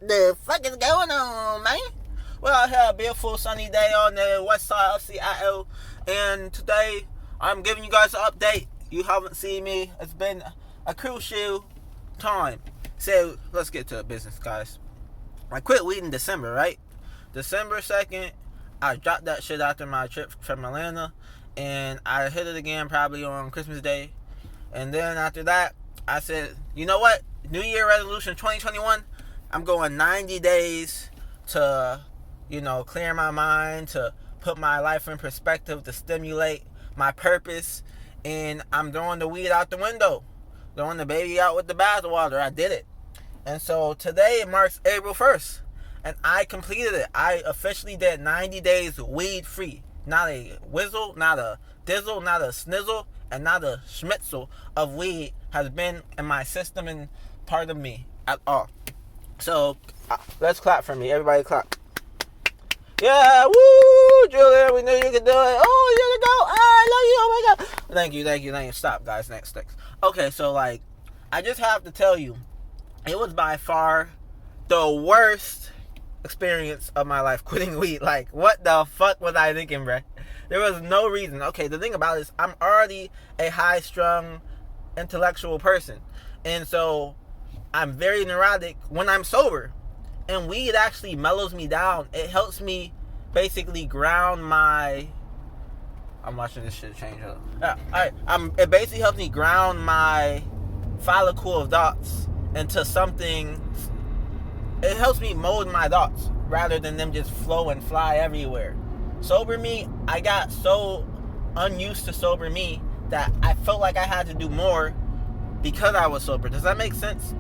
What the fuck is going on, man? Well, I had a beautiful sunny day on the west side of Seattle, and today I'm giving you guys an update. You haven't seen me. It's been a crucial time. So, let's get to the business, guys. I quit weed in December, right? December 2nd, I dropped that shit after my trip from Atlanta, and I hit it again probably on Christmas Day. And then after that, I said, you know what? New Year resolution 2021, I'm going 90 days to, clear my mind, to put my life in perspective, to stimulate my purpose. And I'm throwing the weed out the window, throwing the baby out with the bathwater. I did it. And so today marks April 1st. And I completed it. I officially did 90 days weed free. Not a whizzle, not a dizzle, not a snizzle, and not a schmitzel of weed has been in my system and part of me at all. So, let's clap for me. Everybody clap. Yeah, woo, Julia, we knew you could do it. Oh, you're the go. I love you. Oh, my God. Thank you. Stop, guys. Next. Okay, so, I just have to tell you, it was by far the worst experience of my life quitting weed. What the fuck was I thinking, bruh? There was no reason. Okay, the thing about it is I'm already a high-strung intellectual person. And so I'm very neurotic when I'm sober. And weed actually mellows me down. It helps me basically ground my... I'm watching this shit change up. It basically helps me ground my follicle of thoughts into something. It helps me mold my thoughts rather than them just flow and fly everywhere. Sober me, I got so unused to sober me that I felt like I had to do more because I was sober. Does that make sense?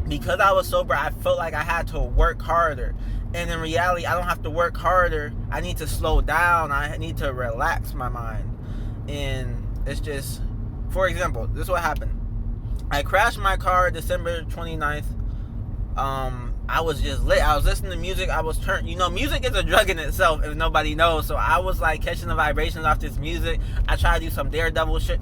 Because I was sober, I felt like I had to work harder. And in reality, I don't have to work harder. I need to slow down. I need to relax my mind. And it's just, for example, this is what happened. I crashed my car December 29th. I was just lit. I was listening to music. I was turned. Music is a drug in itself, if nobody knows. So I was catching the vibrations off this music. I tried to do some daredevil shit.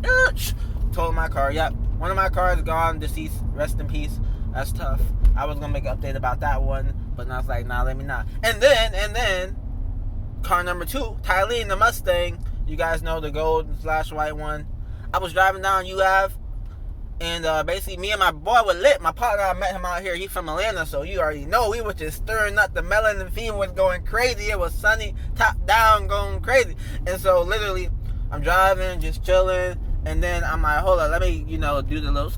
Totaled my car. Yep. One of my cars gone, deceased. Rest in peace. That's tough. I was gonna make an update about that one, but I was like, nah, let me not. And then, car number 2, Tylene, the Mustang. You guys know the gold/white one. I was driving down UAV. And basically, me and my boy were lit. My partner, I met him out here. He's from Atlanta, so you already know. We were just stirring up. The melanin theme was going crazy. It was sunny, top down, going crazy. And so, literally, I'm driving, just chilling. And then I'm like, hold up, let me, do the little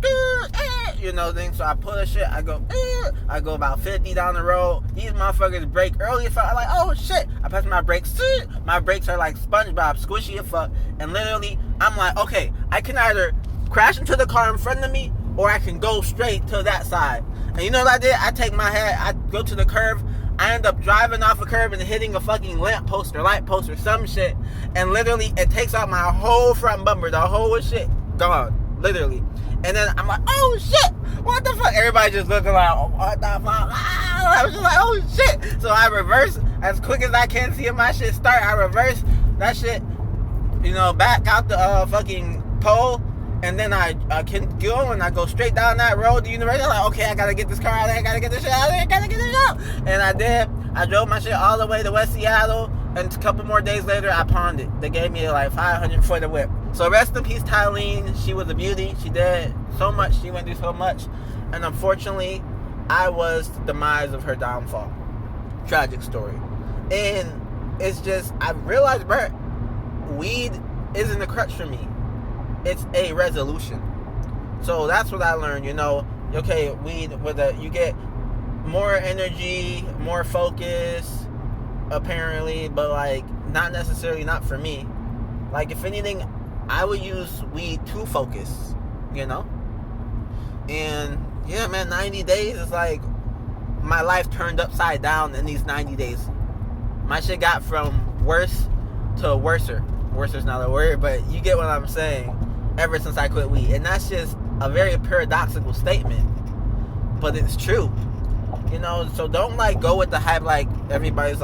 thing. So I pull the shit. I go about 50 down the road. These motherfuckers brake early as fuck. I'm like, oh, shit. I press my brakes. My brakes are like SpongeBob, squishy as fuck. And literally, I'm like, okay, I can either crash into the car in front of me, or I can go straight to that side. And you know what I did? I take my head, I go to the curve, I end up driving off a curve and hitting a fucking lamp post or light post or some shit. And literally, it takes out my whole front bumper, the whole shit gone, literally. And then I'm like, oh shit, what the fuck? Everybody just looking like, oh, what the fuck? I was just like, oh shit. So I reverse as quick as I can, see if my shit start. I reverse that shit, back out the fucking pole. And then I can go and I go straight down that road to University. I'm like, okay, I gotta get this car out of there. I gotta get this shit out of there. I gotta get this out. And I did. I drove my shit all the way to West Seattle. And a couple more days later, I pawned it. They gave me $500 for the whip. So rest in peace, Tylene. She was a beauty. She did so much. She went through so much. And unfortunately, I was the demise of her downfall. Tragic story. And it's just, I realized, bro, weed isn't a crutch for me. It's a resolution. So that's what I learned, Okay, weed, you get more energy, more focus, apparently, but not necessarily, not for me. If anything, I would use weed to focus, And yeah, man, 90 days is my life turned upside down in these 90 days. My shit got from worse to worser. Worse is not a word, but you get what I'm saying. Ever since I quit weed. And that's just a very paradoxical statement. But it's true. So don't go with the hype everybody's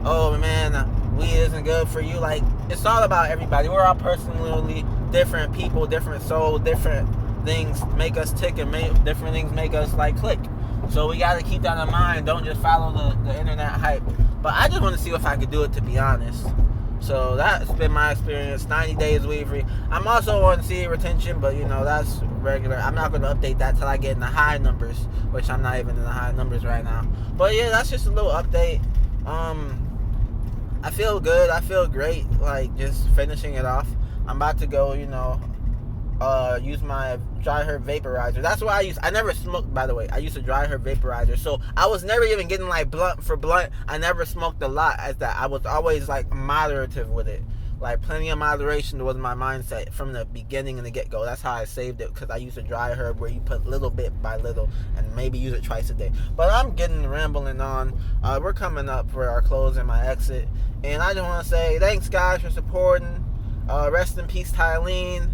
oh man, weed isn't good for you. It's all about everybody. We're all personally different people, different souls, different things make us tick and different things make us click. So we got to keep that in mind. Don't just follow the internet hype. But I just want to see if I could do it, to be honest. So that's been my experience. 90 days Weavery. I'm also on CA retention, but that's regular. I'm not going to update that till I get in the high numbers, which I'm not even in the high numbers right now. But yeah, that's just a little update. I feel good. I feel great. Like just finishing it off. I'm about to go, use my dry herb vaporizer. That's what I never smoked, by the way. I used a dry herb vaporizer. So I was never even getting like blunt for blunt. I never smoked a lot as that. I was always like moderative with it. Like plenty of moderation was my mindset from the beginning and the get-go. That's how I saved it, because I used a dry herb where you put little bit by little and maybe use it twice a day. But I'm getting rambling on. We're coming up for our close and my exit. And I just want to say thanks, guys, for supporting. Rest in peace, Tylene.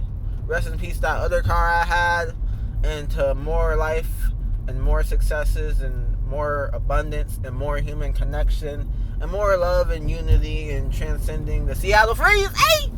Rest in peace, that other car I had. And to more life and more successes and more abundance and more human connection and more love and unity and transcending the Seattle freeze. Hey!